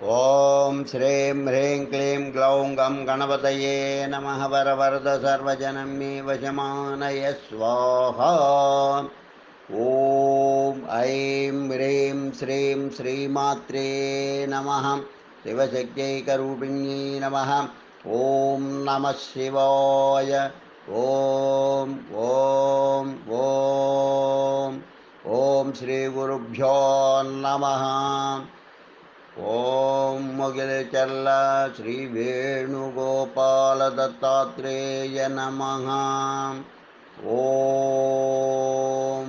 ఓం శ్రీం హ్రీం క్లీం గ్లౌం గం గణపతయే నమః వరవరద సర్వజనం మే వశమానయ స్వాహా. ఓం ఐం హ్రీం శ్రీం శ్రీమాత్రే నమః శివశక్త్యైకరూపిణ్యై నమః. ఓం నమః శివాయ. ఓం ఓం ఓం ఓం శ్రీ గురుభ్యో నమః. ఓం మొగిలిచల్ల శ్రీ వేణుగోపాల దత్తాత్రేయ నమః. ఓం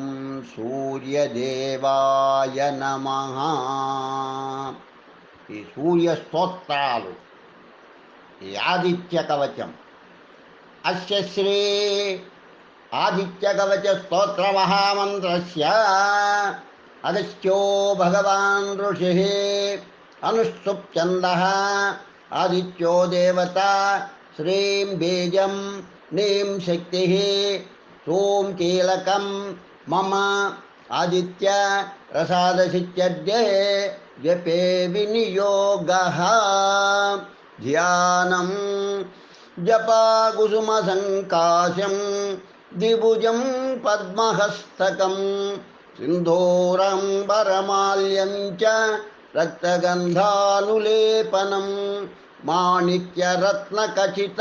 సూర్యదేవాయ నమః. ఈ సూర్య స్తోత్రాలు, ఈ ఆదిత్య కవచం, అస్య శ్రీ ఆదిత్య కవచ స్తోత్ర మహామంత్రస్య అగస్త్యో భగవాన్ ఋషిః అనుష్ఠుప్ఛందః ఆదిత్యో దేవత శ్రీం బీజం నీం శక్తిః సోం కీలకం మమ ఆదిత్య ప్రసాదసిత్యర్థే జపే వినియోగః. ధ్యానం జపా కుసుమ సంకాశం ద్విభుజం పద్మహస్తకం సింధూరంబరమాల్యం చ రక్తగంధానులేపనం మాణిక్యరత్నఖచిత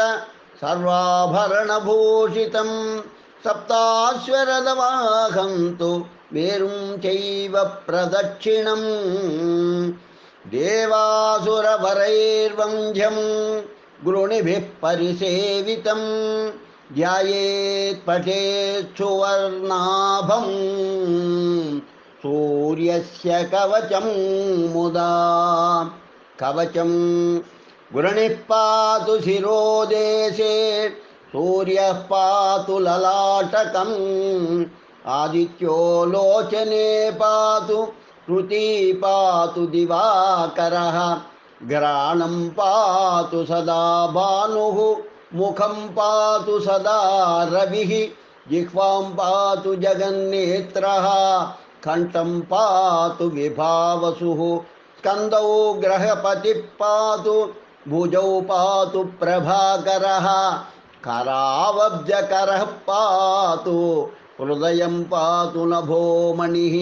సర్వాభరణభూషితం సప్తాశ్వరదవాహం తు మేరుం చైవ ప్రదక్షిణం దేవాసురవరైర్వంధ్యం గృణిభిః పరిసేవితం ధ్యాయేత్ పఠేత్ సువర్ణాభం సూర్యస్య కవచం ముదా. కవచం గురుణిః పాతు శిరోదేశే సూర్యః పాతు లలాటకం ఆదిత్యో లోచనే పాతు కృతి పాతు దివాకరః ఘ్రాణం పాతు సదా భానుః ముఖం పాతు సదా రవిః జిహ్వాం పాతు జగన్నేత్రః కంఠం పాతు విభావసుః స్కందౌ గ్రహపతిః పాతు భుజౌ పాతు ప్రభాకరః కరావబ్జకరః పాతు హృదయం పాతు నభోమణిః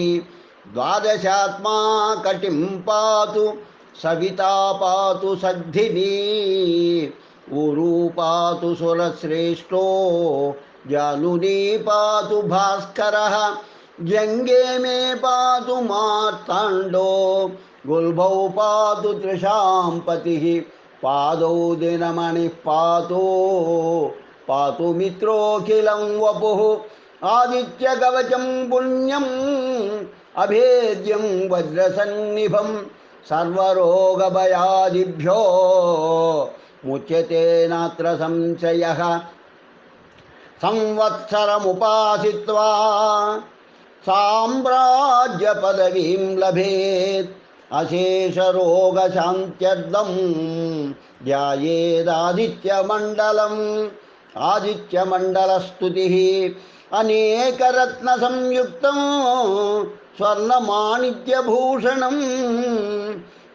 ద్వాదశాత్మా కటిం పాతు సవితా పాతు సద్ధినీ ఊరు పాతు సురశ్రేష్టో జానునీ పాతు భాస్కరః జంగే మే పాతు మార్తాండో గుల్భౌ పాతు త్రిశాంపతిః పాదౌ దినమణిః పాతు పాతు మిత్రోఖిలం వపుః ఆదిత్య కవచం పుణ్యం అభేద్యం వజ్రసన్నిభం సర్వరోగభయాదిభ్యో ముచ్యతే నాత్ర సంశయః. సంవత్సరముపాసిత్వా సామ్రాజ్య పదవీం లభేత్ అశేషరోగశాంత్యర్థం ధ్యాయేదాదిత్యమండలం. ఆదిత్యమండలస్తుతిః అనేకరత్న సంయుక్తం స్వర్ణమాణిక్యభూషణం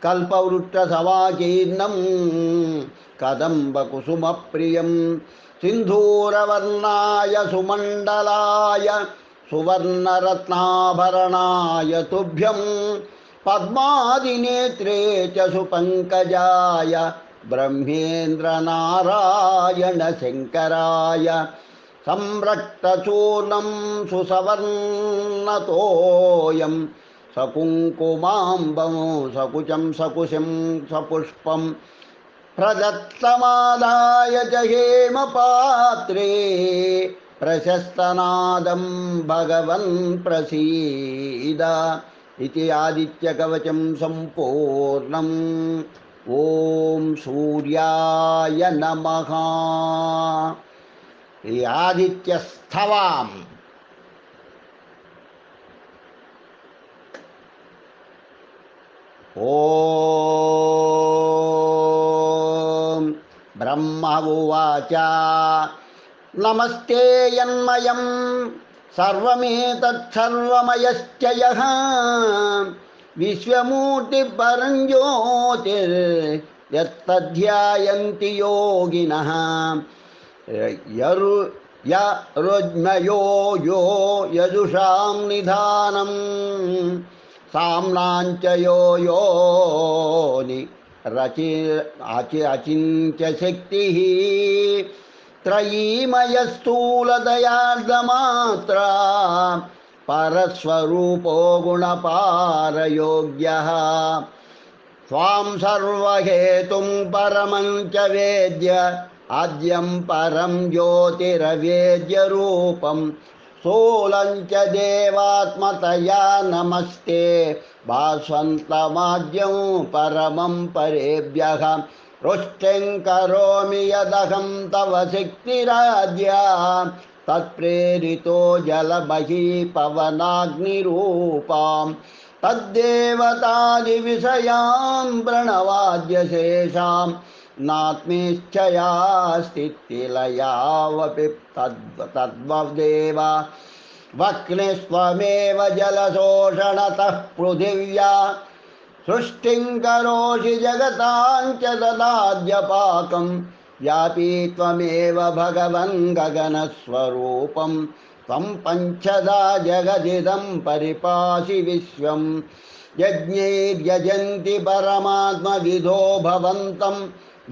కల్పవృక్ష సవాకీర్ణం కదంబకుసుమప్రియం సింధూరవర్ణాయ సుమండలాయ సువర్ణరత్నాభరణాయ తుభ్యం పద్మాదినేత్రే చ సుపంకజాయ బ్రహ్మేంద్రనారాయణ శంకరాయ సంరక్తచూర్ణం సుసవర్ణతోయం సకుంకుమాంబం సకుచం సకుశం సపుష్పం ప్రదత్తమాదాయ చ హేమపాత్రే ప్రశస్తనాదం భగవన్ ప్రసీద. ఇది ఆదిత్యకవచం సంపూర్ణం. ఓం సూర్యాయ నమః. ఈ ఆదిత్యస్థవాం ఓం బ్రహ్మ ఉవాచ నమస్తే యన్మయం సర్వమేతత్సర్వమయశ్చ యః విశ్వమూర్తి పరంజ్యోతిర్యత్తధ్యాయంతి యోగినః యరు యరుజ్మయో యో యజుషాం నిధానం సామ్నాంచ యో యోని అచింత్య శక్తి త్రయీమయ స్థూలదయార్ధమాత్ర పరస్వరూపో గుణపారయోగ్యః స్వాం సర్వహేతుం పరమం చ వేద్య ఆద్యం పరం జ్యోతిరవేద్య రూపం స్థూలం చ దేవాత్మతయా నమస్తే భాస్వంతమాద్యం పరమం పరేభ్యః రుష్టిం కరోమి యదహం తవ శక్తిరాజ్యా తత్ప్రేరితో జలమహీ పవనాగ్నిరూపాం తద్దేవతాది విషయాం ప్రణవాద్యశేషాం నాత్మేచ్ఛయా స్థితిలయావపి తద్వదేవ వక్నిస్త్వమేవ జలశోషణతః పృథివ్యా సృష్టిం కరోషి జగతాం చ దదాద్యపాకం వ్యాపీ త్వమేవ భగవన్ గగనస్వరూపం త్వం పంచదా జగదిదం పరిపాసి విశ్వం యజ్ఞైర్యజంతి పరమాత్మవిదో భవంతం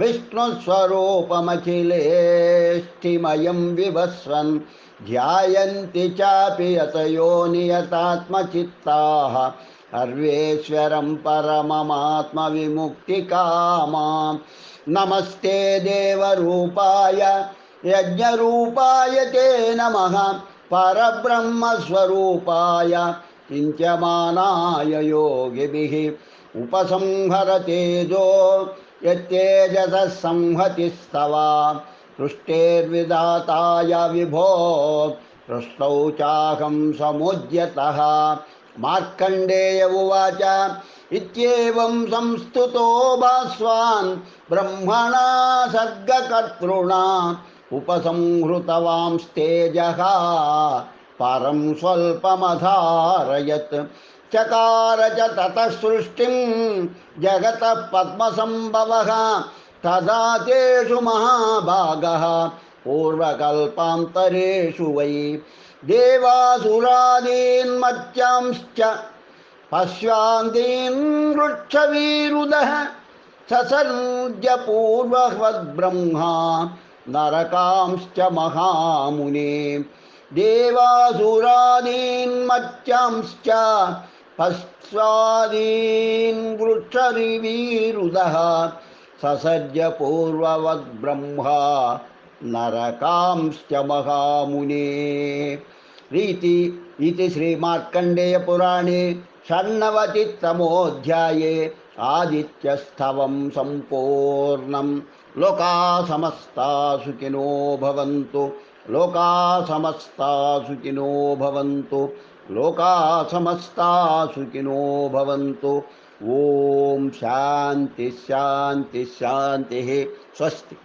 విష్ణుస్వరూపమఖిలేష్టిమయం వివస్వన్ ధ్యాయంతి చాపి యతయో నియతాత్మచిత్తాః సర్వేశ్వరం పరమమాత్మవిముక్తికామాం నమస్తే దేవరూపాయ యజ్ఞరూపాయ తే నమః పరబ్రహ్మస్వరూపాయ చింత్యమానాయ యోగిభిః ఉపసంహరతేజో యత్తేజసః సంహతిస్తవ సృష్టేర్విధాతాయ విభో సృష్టౌ చాహం సముద్యతః మార్కండేయ ఉవాచ ఇత్యేవం సంస్తుతో భాస్వాన్ బ్రహ్మణా సర్గకర్తృణా ఉపసంహృతవాంస్తేజః పరం స్వల్పమధారయత్ చకార చ తతః సృష్టిం జగతః పద్మసంభవః తదా తేషు మహాభాగః పూర్వకల్పాంతరేషు వై దేవాసురాదీన్మత్యాంశ్చ పశ్వాందీన్ వృక్షవీరుదః ససర్జ్య పూర్వవద్బ్రహ్మా నరకాంశ్చ మహామునే దేవాసురాదీన్మత్యాంశ్చ పశ్వాదీన్ వృక్షవీరుదః ససర్జ్య పూర్వవద్బ్రహ్మా నరకాంశ్చ మహామునే రీతి ఇది శ్రీమార్కండేయ పురాణే షण्णवतितमोऽध्याये आदित्यस्थवं सम्पूर्णं लोका समस्ता सुखिनो भवन्तु लोका समस्ता सुखिनो भवन्तु लोका समस्ता सुखिनो भवन्तु ओम शांति शांति शांति स्वस्ति।